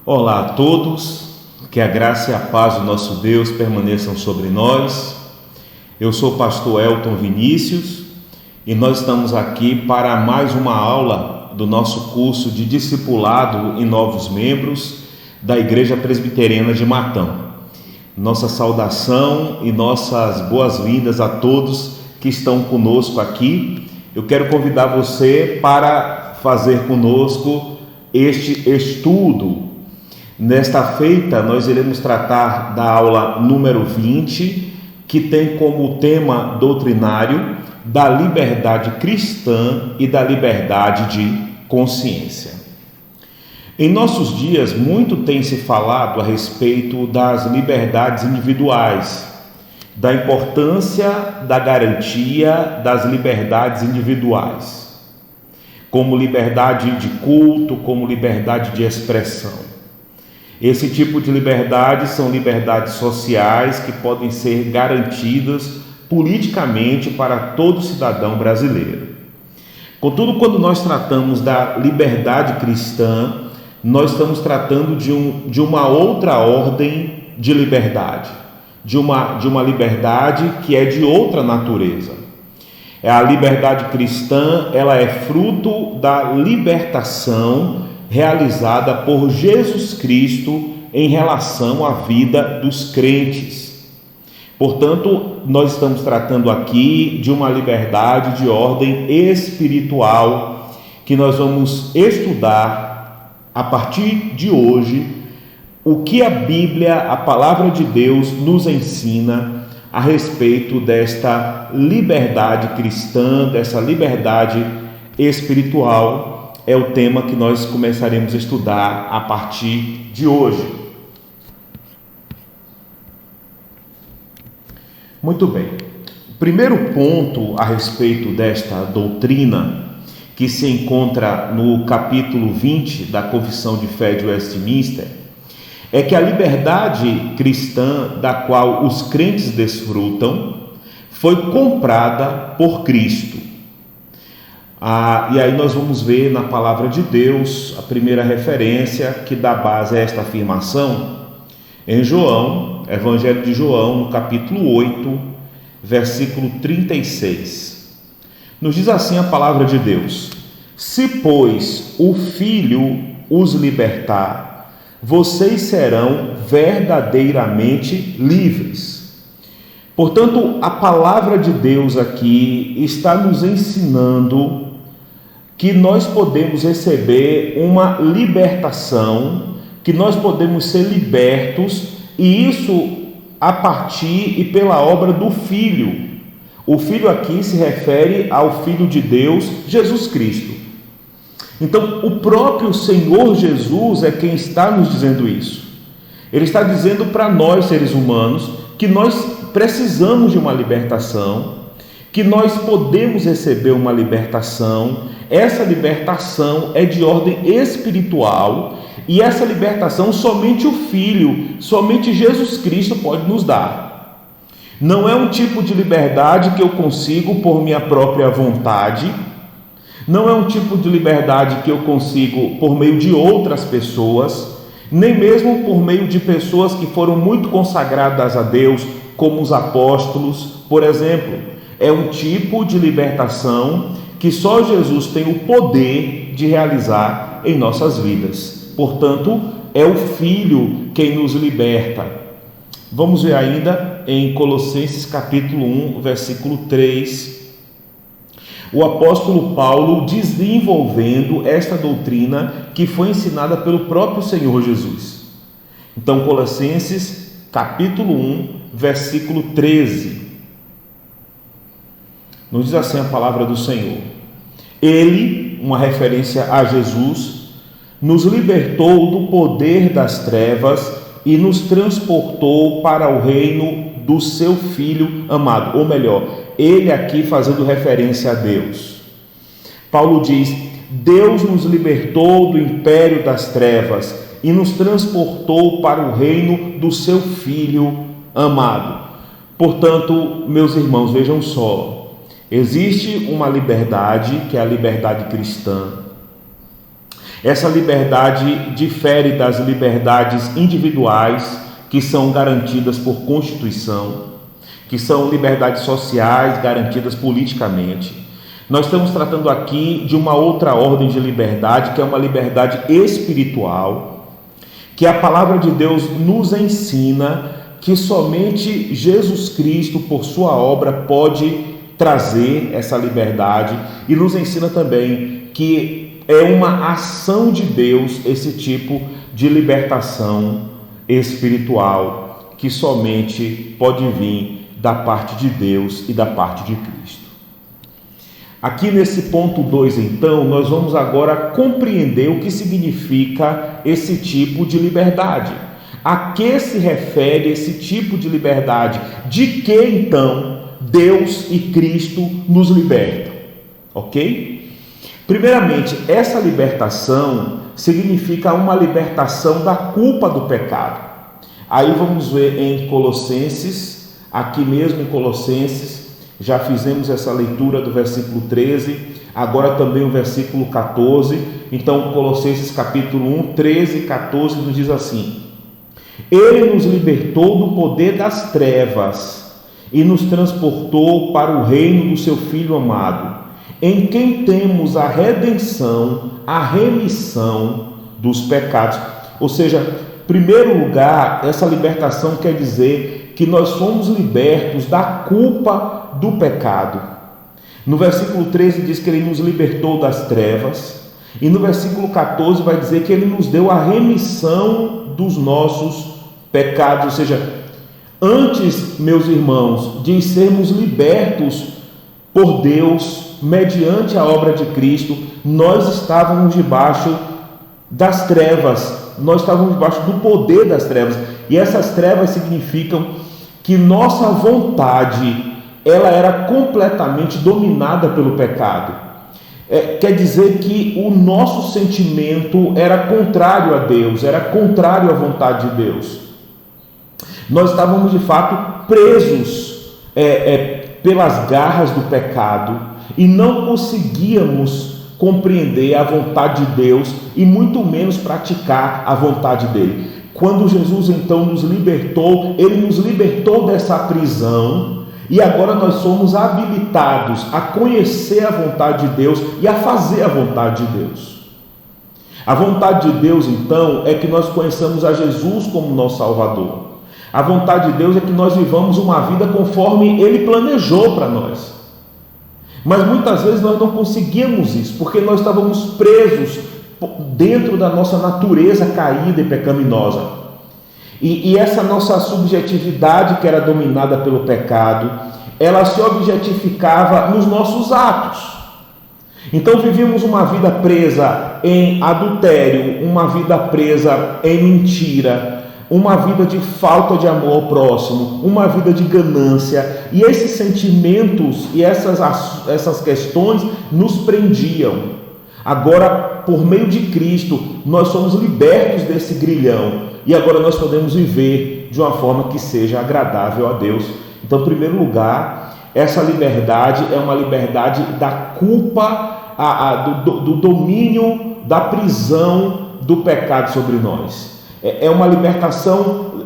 Olá a todos, que a graça e a paz do nosso Deus permaneçam sobre nós. Eu sou o pastor Elton Vinícius e nós estamos aqui para mais uma aula do nosso curso de discipulado em novos membros da Igreja Presbiteriana de Matão. Nossa saudação e nossas boas-vindas a todos que estão conosco aqui. Eu quero convidar você para fazer conosco este estudo. Nesta feita, nós iremos tratar da aula número 20, que tem como tema doutrinário da liberdade cristã e da liberdade de consciência. Em nossos dias, muito tem se falado a respeito das liberdades individuais, da importância da garantia das liberdades individuais, como liberdade de culto, como liberdade de expressão. Esse tipo de liberdade são liberdades sociais que podem ser garantidas politicamente para todo cidadão brasileiro. Contudo, quando nós tratamos da liberdade cristã, nós estamos tratando de uma outra ordem de liberdade, de uma liberdade que é de outra natureza. A liberdade cristã, ela é fruto da libertação realizada por Jesus Cristo em relação à vida dos crentes. Portanto, nós estamos tratando aqui de uma liberdade de ordem espiritual que nós vamos estudar a partir de hoje, o que a Bíblia, a palavra de Deus, nos ensina a respeito desta liberdade cristã, dessa liberdade espiritual. É o tema que nós começaremos a estudar a partir de hoje. Muito bem. O primeiro ponto a respeito desta doutrina, que se encontra no capítulo 20 da Confissão de Fé de Westminster, é que a liberdade cristã da qual os crentes desfrutam foi comprada por Cristo. E aí nós vamos ver na palavra de Deus a primeira referência que dá base a esta afirmação em João, Evangelho de João, no capítulo 8, versículo 36. Nos diz assim a palavra de Deus: se, pois, o Filho os libertar, vocês serão verdadeiramente livres. Portanto, a palavra de Deus aqui está nos ensinando que nós podemos receber uma libertação, que nós podemos ser libertos, e isso a partir e pela obra do Filho. O Filho aqui se refere ao Filho de Deus, Jesus Cristo. Então, o próprio Senhor Jesus é quem está nos dizendo isso. Ele está dizendo para nós, seres humanos, que nós precisamos de uma libertação, que nós podemos receber uma libertação. Essa libertação é de ordem espiritual, e essa libertação somente o Filho, somente Jesus Cristo pode nos dar. Não é um tipo de liberdade que eu consigo por minha própria vontade, não é um tipo de liberdade que eu consigo por meio de outras pessoas, nem mesmo por meio de pessoas que foram muito consagradas a Deus, como os apóstolos, por exemplo. É um tipo de libertação que só Jesus tem o poder de realizar em nossas vidas. Portanto, é o Filho quem nos liberta. Vamos ver ainda em Colossenses capítulo 1, versículo 3, o apóstolo Paulo desenvolvendo esta doutrina que foi ensinada pelo próprio Senhor Jesus. Então, Colossenses capítulo 1, versículo 13. Nos diz assim a palavra do Senhor: Ele, uma referência a Jesus, nos libertou do poder das trevas e nos transportou para o reino do seu Filho amado. Ou melhor, ele aqui fazendo referência a Deus. Paulo diz: Deus nos libertou do império das trevas e nos transportou para o reino do seu Filho amado. Portanto, meus irmãos, vejam só. Existe uma liberdade, que é a liberdade cristã, Essa liberdade difere das liberdades individuais que são garantidas por Constituição, que são liberdades sociais garantidas politicamente. Nós estamos tratando aqui de uma outra ordem de liberdade, que é uma liberdade espiritual, que a palavra de Deus nos ensina que somente Jesus Cristo, por sua obra, pode trazer essa liberdade, e nos ensina também que é uma ação de Deus esse tipo de libertação espiritual, que somente pode vir da parte de Deus e da parte de Cristo. Aqui nesse ponto 2, então, nós vamos agora compreender o que significa esse tipo de liberdade. A que se refere esse tipo de liberdade? De que, então, Deus e Cristo nos libertam? Ok? Primeiramente, essa libertação significa uma libertação da culpa do pecado. Aí vamos ver em Colossenses, aqui mesmo em Colossenses, já fizemos essa leitura do versículo 13, agora também o versículo 14. Então, Colossenses capítulo 1, 13 e 14 nos diz assim: Ele nos libertou do poder das trevas e nos transportou para o reino do seu Filho amado, em quem temos a redenção, a remissão dos pecados. Ou seja, em primeiro lugar, essa libertação quer dizer que nós somos libertos da culpa do pecado. No versículo 13 diz que Ele nos libertou das trevas, e no versículo 14 vai dizer que Ele nos deu a remissão dos nossos pecados. Ou seja, antes, meus irmãos, de sermos libertos por Deus, mediante a obra de Cristo, nós estávamos debaixo das trevas, nós estávamos debaixo do poder das trevas, e essas trevas significam que nossa vontade, ela era completamente dominada pelo pecado. Quer dizer que o nosso sentimento era contrário a Deus, era contrário à vontade de Deus. Nós estávamos de fato presos pelas garras do pecado e não conseguíamos compreender a vontade de Deus e muito menos praticar a vontade dele. Quando Jesus então nos libertou, Ele nos libertou dessa prisão, e agora nós somos habilitados a conhecer a vontade de Deus e a fazer a vontade de Deus. A vontade de Deus então é que nós conheçamos a Jesus como nosso Salvador. A vontade de Deus é que nós vivamos uma vida conforme Ele planejou para nós. Mas muitas vezes nós não conseguimos isso, porque nós estávamos presos dentro da nossa natureza caída e pecaminosa. E essa nossa subjetividade, que era dominada pelo pecado, ela se objetificava nos nossos atos. Então vivíamos uma vida presa em adultério, uma vida presa em mentira, uma vida de falta de amor ao próximo, uma vida de ganância, e esses sentimentos e essas questões nos prendiam. Agora, por meio de Cristo, nós somos libertos desse grilhão, e agora nós podemos viver de uma forma que seja agradável a Deus. Então, em primeiro lugar, essa liberdade é uma liberdade da culpa, do domínio, da prisão do pecado sobre nós. É uma libertação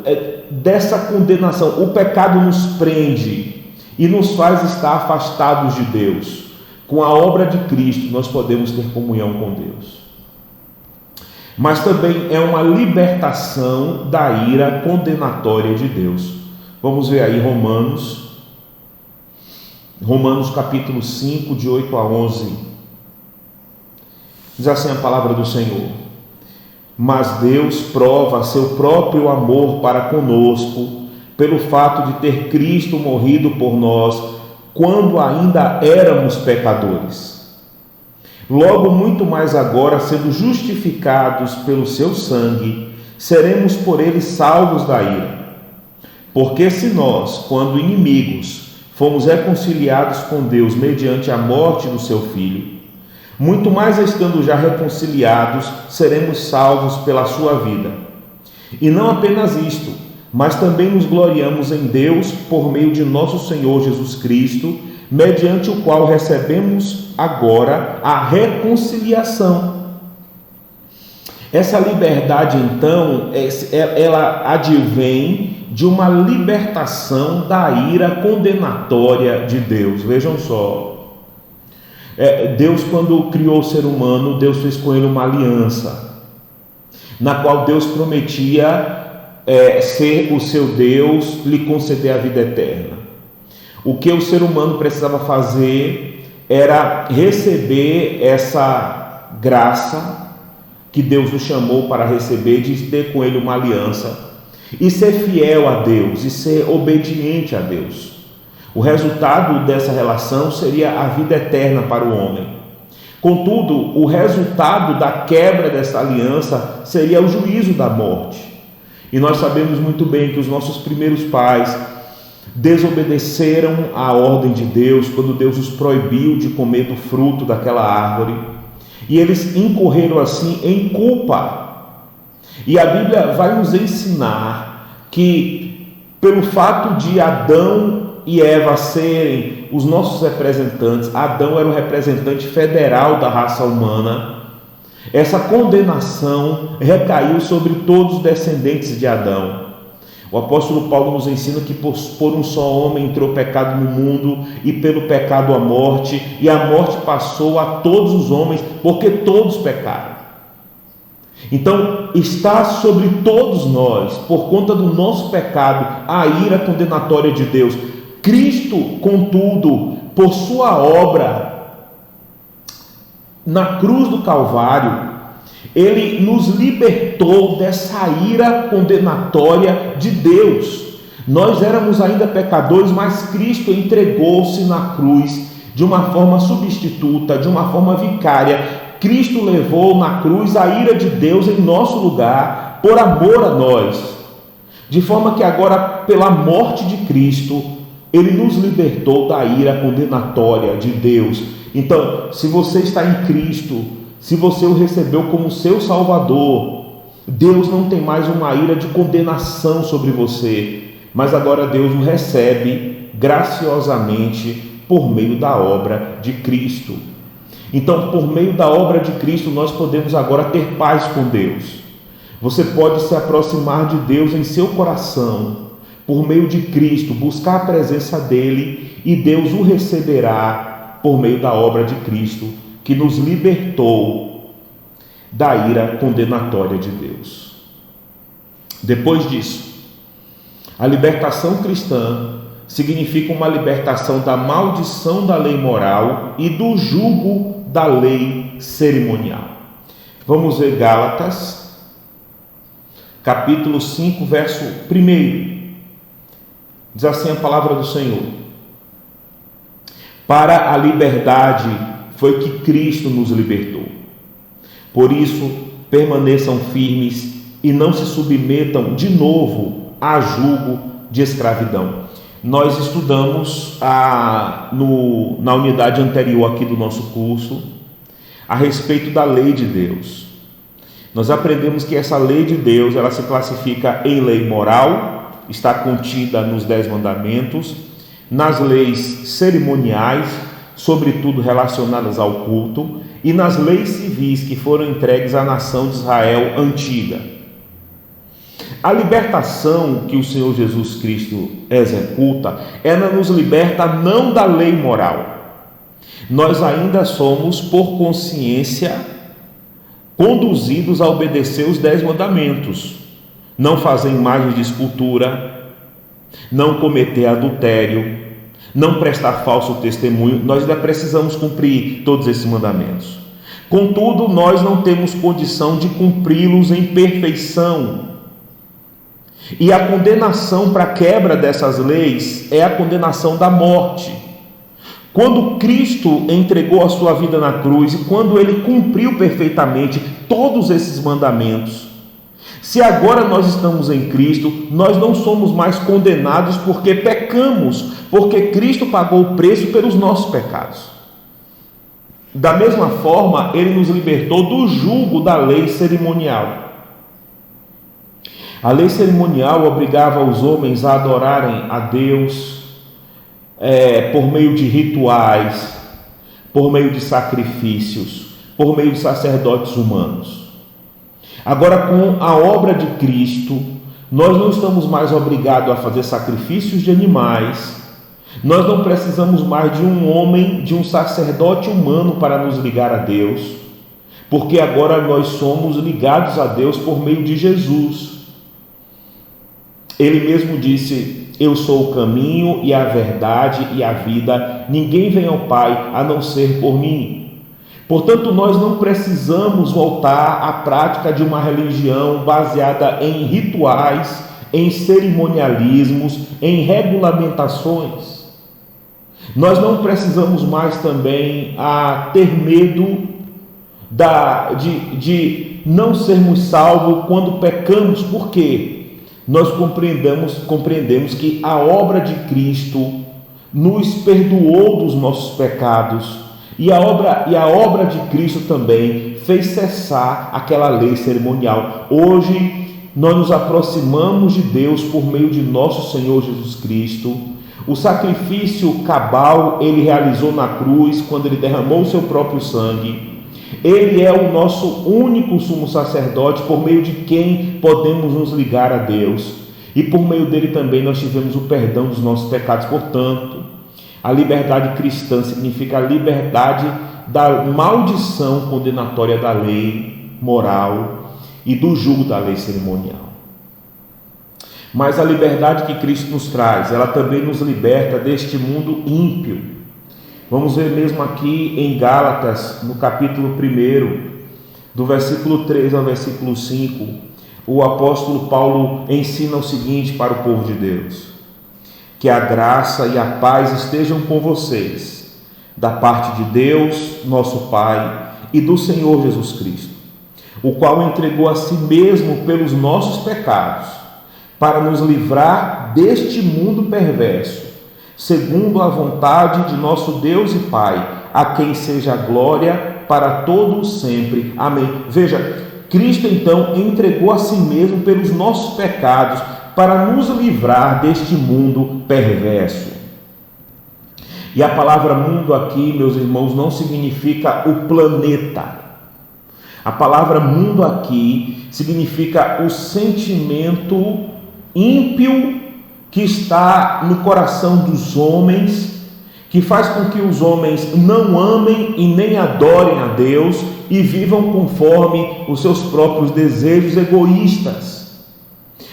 dessa condenação. O pecado nos prende e nos faz estar afastados de Deus. Com a obra de Cristo, nós podemos ter comunhão com Deus. Mas também é uma libertação da ira condenatória de Deus. Vamos ver aí Romanos capítulo 5, de 8 a 11. Diz assim a palavra do Senhor: Mas Deus prova seu próprio amor para conosco, pelo fato de ter Cristo morrido por nós, quando ainda éramos pecadores. Logo, muito mais agora, sendo justificados pelo seu sangue, seremos por ele salvos da ira. Porque se nós, quando inimigos, fomos reconciliados com Deus mediante a morte do seu Filho, muito mais estando já reconciliados, seremos salvos pela sua vida. E não apenas isto, mas também nos gloriamos em Deus por meio de nosso Senhor Jesus Cristo, mediante o qual recebemos agora a reconciliação. Essa liberdade, então, ela advém de uma libertação da ira condenatória de Deus. Vejam só, Deus, quando criou o ser humano, Deus fez com ele uma aliança, na qual Deus prometia ser o seu Deus, lhe conceder a vida eterna. O que o ser humano precisava fazer era receber essa graça que Deus o chamou para receber, de ter com ele uma aliança, e ser fiel a Deus, e ser obediente a Deus. O resultado dessa relação seria a vida eterna para o homem. Contudo, o resultado da quebra dessa aliança seria o juízo da morte. E nós sabemos muito bem que os nossos primeiros pais desobedeceram à ordem de Deus quando Deus os proibiu de comer do fruto daquela árvore, e eles incorreram assim em culpa. E a Bíblia vai nos ensinar que, pelo fato de Adão e Eva serem os nossos representantes, Adão era o representante federal da raça humana, essa condenação recaiu sobre todos os descendentes de Adão. O apóstolo Paulo nos ensina que por um só homem entrou o pecado no mundo, e pelo pecado a morte, e a morte passou a todos os homens, porque todos pecaram. Então, está sobre todos nós, por conta do nosso pecado, a ira condenatória de Deus. Cristo, contudo, por sua obra na cruz do Calvário, ele nos libertou dessa ira condenatória de Deus. Nós éramos ainda pecadores, mas Cristo entregou-se na cruz de uma forma substituta, de uma forma vicária. Cristo levou na cruz a ira de Deus em nosso lugar, por amor a nós, de forma que agora, pela morte de Cristo, ele nos libertou da ira condenatória de Deus. Então, se você está em Cristo, se você o recebeu como seu Salvador, Deus não tem mais uma ira de condenação sobre você, mas agora Deus o recebe graciosamente por meio da obra de Cristo. Então, por meio da obra de Cristo, nós podemos agora ter paz com Deus. Você pode se aproximar de Deus em seu coração, por meio de Cristo, buscar a presença dele, e Deus o receberá por meio da obra de Cristo, que nos libertou da ira condenatória de Deus. Depois disso, a libertação cristã significa uma libertação da maldição da lei moral e do jugo da lei cerimonial. Vamos ver Gálatas, capítulo 5, verso 1. Diz assim a palavra do Senhor: para a liberdade foi que Cristo nos libertou. Por isso, permaneçam firmes e não se submetam de novo a jugo de escravidão. Nós estudamos na unidade anterior aqui do nosso curso a respeito da lei de Deus. Nós aprendemos que essa lei de Deus, ela se classifica em lei moral, está contida nos 10 mandamentos, nas leis cerimoniais, sobretudo relacionadas ao culto, e nas leis civis que foram entregues à nação de Israel antiga. A libertação que o Senhor Jesus Cristo executa, ela nos liberta não da lei moral. Nós ainda somos, por consciência, conduzidos a obedecer os 10 mandamentos: não fazer imagem de escultura, não cometer adultério, não prestar falso testemunho. Nós ainda precisamos cumprir todos esses mandamentos. Contudo, nós não temos condição de cumpri-los em perfeição. E a condenação para a quebra dessas leis é a condenação da morte. Quando Cristo entregou a sua vida na cruz, e quando ele cumpriu perfeitamente todos esses mandamentos, se agora nós estamos em Cristo, nós não somos mais condenados porque pecamos, porque Cristo pagou o preço pelos nossos pecados. Da mesma forma, ele nos libertou do jugo da lei cerimonial. A lei cerimonial obrigava os homens a adorarem a Deus por meio de rituais, por meio de sacrifícios, por meio de sacerdotes humanos. Agora, com a obra de Cristo, nós não estamos mais obrigados a fazer sacrifícios de animais, nós não precisamos mais de um homem, de um sacerdote humano para nos ligar a Deus, porque agora nós somos ligados a Deus por meio de Jesus. Ele mesmo disse: eu sou o caminho e a verdade e a vida, ninguém vem ao Pai a não ser por mim. Portanto, nós não precisamos voltar à prática de uma religião baseada em rituais, em cerimonialismos, em regulamentações. Nós não precisamos mais também ter medo de não sermos salvos quando pecamos. Por quê? Nós compreendemos que a obra de Cristo nos perdoou dos nossos pecados. E a obra de Cristo também fez cessar aquela lei cerimonial. Hoje nós nos aproximamos de Deus por meio de nosso Senhor Jesus Cristo. O sacrifício cabal ele realizou na cruz quando ele derramou o seu próprio sangue. Ele é o nosso único sumo sacerdote por meio de quem podemos nos ligar a Deus. E por meio dele também nós tivemos o perdão dos nossos pecados. Portanto, a liberdade cristã significa a liberdade da maldição condenatória da lei moral e do jugo da lei cerimonial. Mas a liberdade que Cristo nos traz, ela também nos liberta deste mundo ímpio. Vamos ver mesmo aqui em Gálatas, no capítulo 1, do versículo 3 ao versículo 5, o apóstolo Paulo ensina o seguinte para o povo de Deus: que a graça e a paz estejam com vocês, da parte de Deus, nosso Pai, e do Senhor Jesus Cristo, o qual entregou a si mesmo pelos nossos pecados, para nos livrar deste mundo perverso, segundo a vontade de nosso Deus e Pai, a quem seja a glória para todos sempre. Amém. Veja, Cristo então entregou a si mesmo pelos nossos pecados, para nos livrar deste mundo perverso. E a palavra mundo aqui, meus irmãos, não significa o planeta. A palavra mundo aqui significa o sentimento ímpio que está no coração dos homens, que faz com que os homens não amem e nem adorem a Deus e vivam conforme os seus próprios desejos egoístas.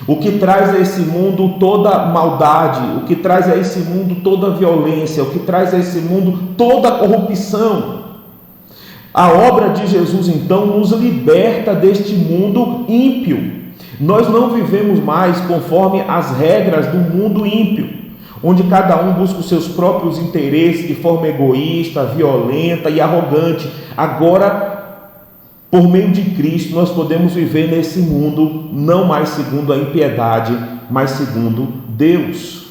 O que traz a esse mundo toda maldade, o que traz a esse mundo toda violência, o que traz a esse mundo toda corrupção. A obra de Jesus, então, nos liberta deste mundo ímpio. Nós não vivemos mais conforme as regras do mundo ímpio, onde cada um busca os seus próprios interesses de forma egoísta, violenta e arrogante. Agora, por meio de Cristo, nós podemos viver nesse mundo não mais segundo a impiedade, mas segundo Deus.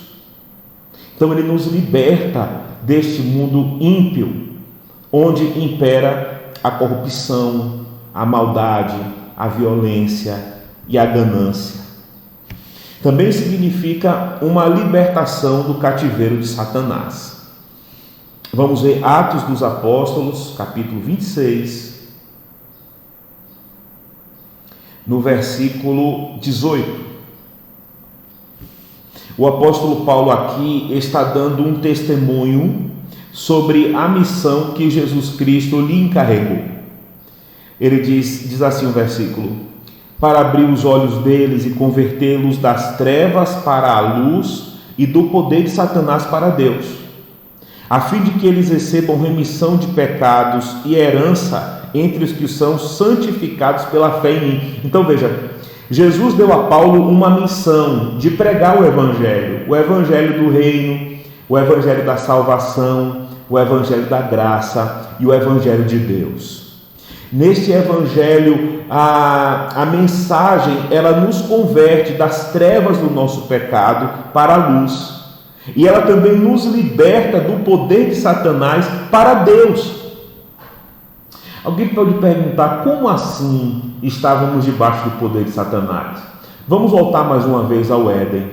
Então ele nos liberta deste mundo ímpio, onde impera a corrupção, a maldade, a violência e a ganância. Também significa uma libertação do cativeiro de Satanás. Vamos ver Atos dos Apóstolos, capítulo 26, no versículo 18. O apóstolo Paulo aqui está dando um testemunho sobre a missão que Jesus Cristo lhe encarregou. Ele diz assim o versículo: para abrir os olhos deles e convertê-los das trevas para a luz e do poder de Satanás para Deus, a fim de que eles recebam remissão de pecados e herança entre os que são santificados pela fé em mim. Então veja, Jesus deu a Paulo uma missão de pregar o evangelho do reino, o evangelho da salvação, o evangelho da graça e o evangelho de Deus. Neste evangelho, a mensagem, ela nos converte das trevas do nosso pecado para a luz, e ela também nos liberta do poder de Satanás para Deus. Alguém pode perguntar: como assim estávamos debaixo do poder de Satanás? Vamos voltar mais uma vez ao Éden.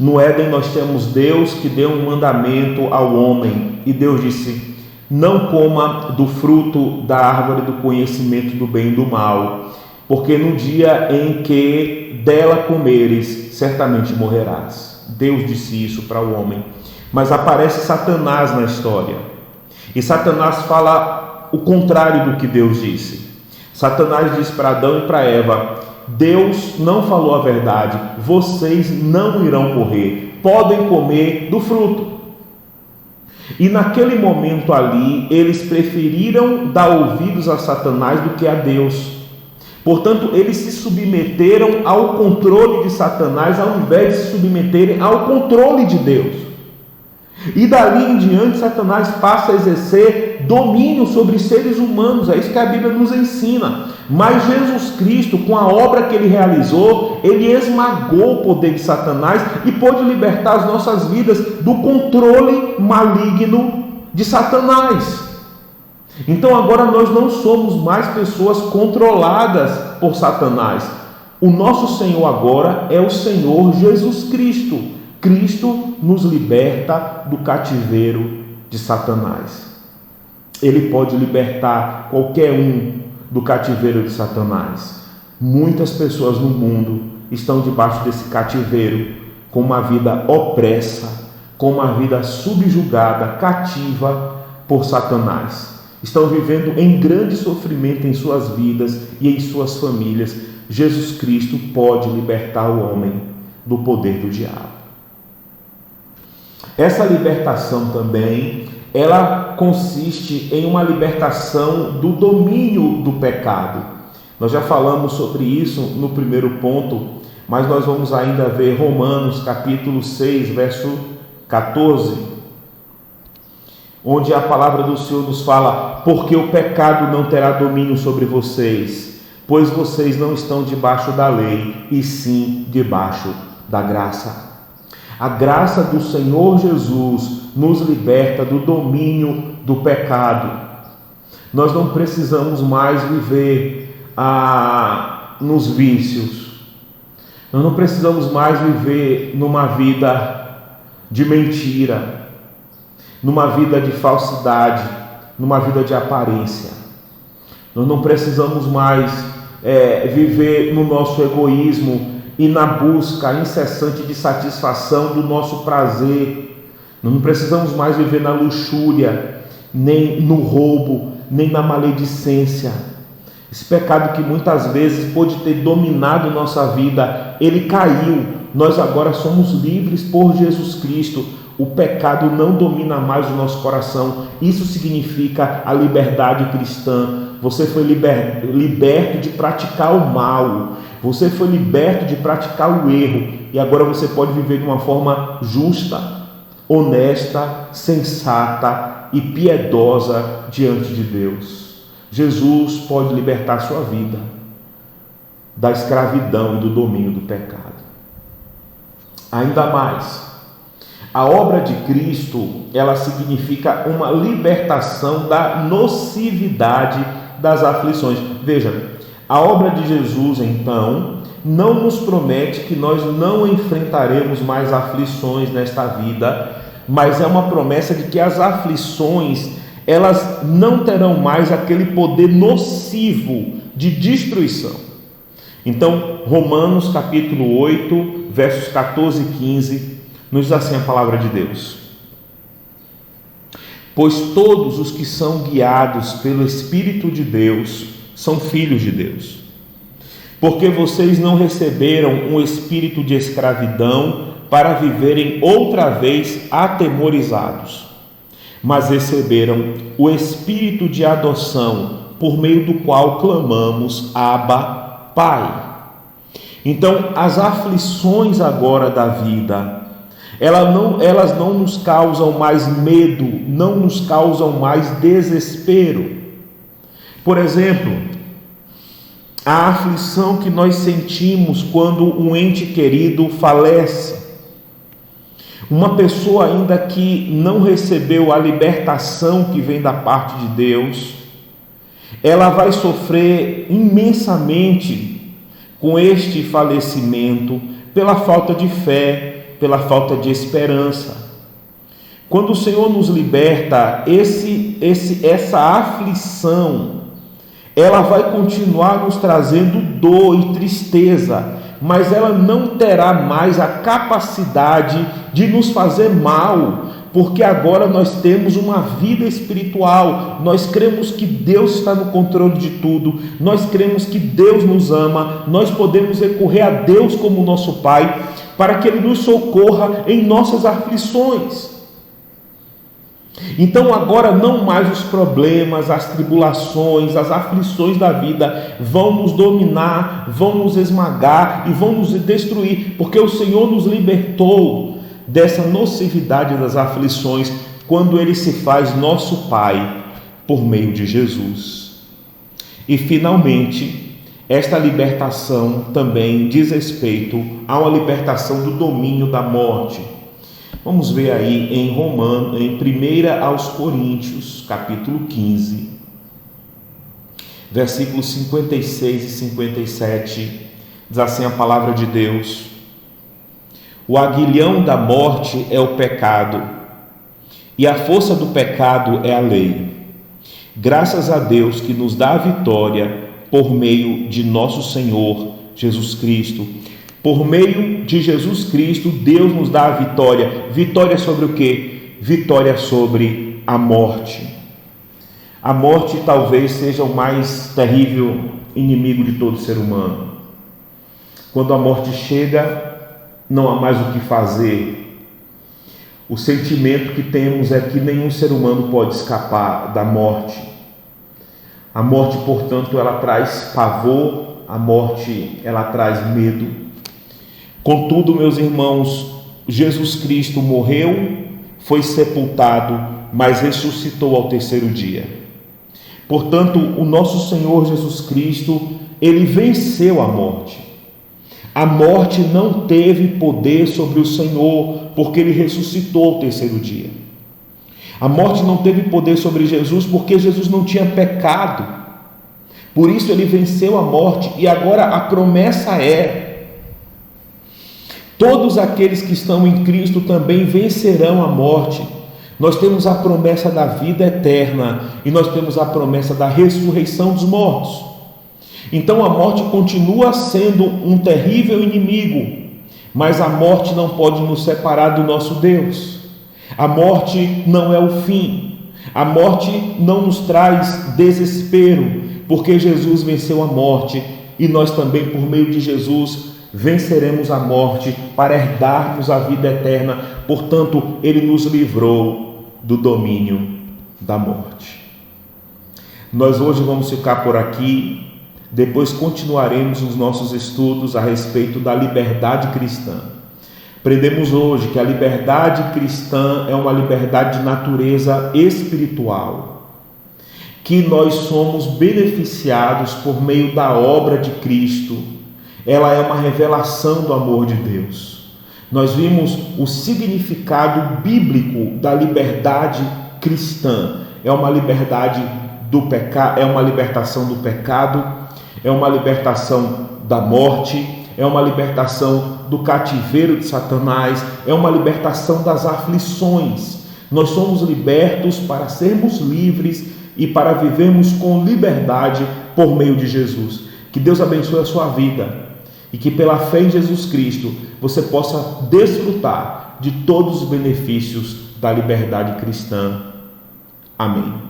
No Éden nós temos Deus que deu um mandamento ao homem, e Deus disse: não coma do fruto da árvore do conhecimento do bem e do mal. porque no dia em que dela comeres, certamente morrerás. Deus disse isso para o homem. Mas aparece Satanás na história. E Satanás fala o contrário do que Deus disse. Satanás disse para Adão e para Eva: Deus não falou a verdade, vocês não irão morrer, podem comer do fruto. E naquele momento ali, eles preferiram dar ouvidos a Satanás do que a Deus. Portanto, eles se submeteram ao controle de Satanás, ao invés de se submeterem ao controle de Deus. E dali em diante, Satanás passa a exercer domínio sobre seres humanos. É isso que a Bíblia nos ensina. Mas Jesus Cristo, com a obra que ele realizou, ele esmagou o poder de Satanás e pôde libertar as nossas vidas do controle maligno de Satanás. Então agora nós não somos mais pessoas controladas por Satanás. O nosso Senhor agora é o Senhor Jesus Cristo. Cristo nos liberta do cativeiro de Satanás. Ele pode libertar qualquer um do cativeiro de Satanás. Muitas pessoas no mundo estão debaixo desse cativeiro, com uma vida opressa, com uma vida subjugada, cativa por Satanás. Estão vivendo em grande sofrimento em suas vidas e em suas famílias. Jesus Cristo pode libertar o homem do poder do diabo. Essa libertação também, ela consiste em uma libertação do domínio do pecado. Nós já falamos sobre isso no primeiro ponto, mas nós vamos ainda ver Romanos capítulo 6, verso 14, onde a palavra do Senhor nos fala: porque o pecado não terá domínio sobre vocês, pois vocês não estão debaixo da lei, e sim debaixo da graça. A graça do Senhor Jesus nos liberta do domínio do pecado. Nós não precisamos mais viver nos vícios. Nós não precisamos mais viver numa vida de mentira, numa vida de falsidade, numa vida de aparência. Nós não precisamos mais viver no nosso egoísmo e na busca incessante de satisfação do nosso prazer. Nós não precisamos mais viver na luxúria, nem no roubo, nem na maledicência. Esse pecado que muitas vezes pôde ter dominado nossa vida, ele caiu. Nós agora somos livres por Jesus Cristo. O pecado não domina mais o nosso coração. Isso significa a liberdade cristã. Você foi liberto de praticar o mal. Você foi liberto de praticar o erro. E agora você pode viver de uma forma justa, honesta, sensata e piedosa diante de Deus. Jesus pode libertar a sua vida da escravidão e do domínio do pecado. Ainda mais, a obra de Cristo, ela significa uma libertação da nocividade das aflições. Veja, a obra de Jesus, então, não nos promete que nós não enfrentaremos mais aflições nesta vida, mas é uma promessa de que as aflições, elas não terão mais aquele poder nocivo de destruição. Então, Romanos capítulo 8, versos 14 e 15, nos diz assim a palavra de Deus: pois todos os que são guiados pelo Espírito de Deus são filhos de Deus. Porque vocês não receberam um espírito de escravidão para viverem outra vez atemorizados, mas receberam o espírito de adoção, por meio do qual clamamos: Abba, Pai. Então, as aflições agora da vida, elas não nos causam mais medo, não nos causam mais desespero. Por exemplo, a aflição que nós sentimos quando um ente querido falece. Uma pessoa ainda que não recebeu a libertação que vem da parte de Deus, ela vai sofrer imensamente com este falecimento pela falta de fé, pela falta de esperança. Quando o Senhor nos liberta, essa aflição, ela vai continuar nos trazendo dor e tristeza, mas ela não terá mais a capacidade de nos fazer mal, porque agora nós temos uma vida espiritual, nós cremos que Deus está no controle de tudo, nós cremos que Deus nos ama, nós podemos recorrer a Deus como nosso Pai, para que Ele nos socorra em nossas aflições. Então agora não mais os problemas, as tribulações, as aflições da vida vão nos dominar, vão nos esmagar e vão nos destruir, porque o Senhor nos libertou dessa nocividade das aflições quando Ele se faz nosso Pai por meio de Jesus. E finalmente, esta libertação também diz respeito a uma libertação do domínio da morte. Vamos ver aí em 1 aos Coríntios, capítulo 15, versículos 56 e 57, diz assim a palavra de Deus: o aguilhão da morte é o pecado, e a força do pecado é a lei. Graças a Deus que nos dá a vitória por meio de nosso Senhor Jesus Cristo. Por meio de Jesus Cristo, Deus nos dá a vitória. Vitória sobre o quê? Vitória sobre a morte. A morte talvez seja o mais terrível inimigo de todo ser humano. Quando a morte chega, não há mais o que fazer. O sentimento que temos é que nenhum ser humano pode escapar da morte. A morte, portanto, ela traz pavor, a morte, ela traz medo. Contudo, meus irmãos, Jesus Cristo morreu, foi sepultado, mas ressuscitou ao terceiro dia. Portanto, o nosso Senhor Jesus Cristo, Ele venceu a morte. A morte não teve poder sobre o Senhor, porque Ele ressuscitou ao terceiro dia. A morte não teve poder sobre Jesus, porque Jesus não tinha pecado. Por isso Ele venceu a morte, e agora a promessa é: todos aqueles que estão em Cristo também vencerão a morte. Nós temos a promessa da vida eterna e nós temos a promessa da ressurreição dos mortos. Então a morte continua sendo um terrível inimigo, mas a morte não pode nos separar do nosso Deus. A morte não é o fim. A morte não nos traz desespero, porque Jesus venceu a morte e nós também, por meio de Jesus, venceremos a morte para herdarmos a vida eterna. Portanto, Ele nos livrou do domínio da morte. Nós hoje vamos ficar por aqui, depois continuaremos os nossos estudos a respeito da liberdade cristã. Aprendemos hoje que a liberdade cristã é uma liberdade de natureza espiritual, que nós somos beneficiados por meio da obra de Cristo. Ela é uma revelação do amor de Deus. Nós vimos o significado bíblico da liberdade cristã. É uma liberdade do pecado, é uma libertação do pecado, é uma libertação da morte, é uma libertação do cativeiro de Satanás, é uma libertação das aflições. Nós somos libertos para sermos livres e para vivermos com liberdade por meio de Jesus. Que Deus abençoe a sua vida e que pela fé em Jesus Cristo você possa desfrutar de todos os benefícios da liberdade cristã. Amém.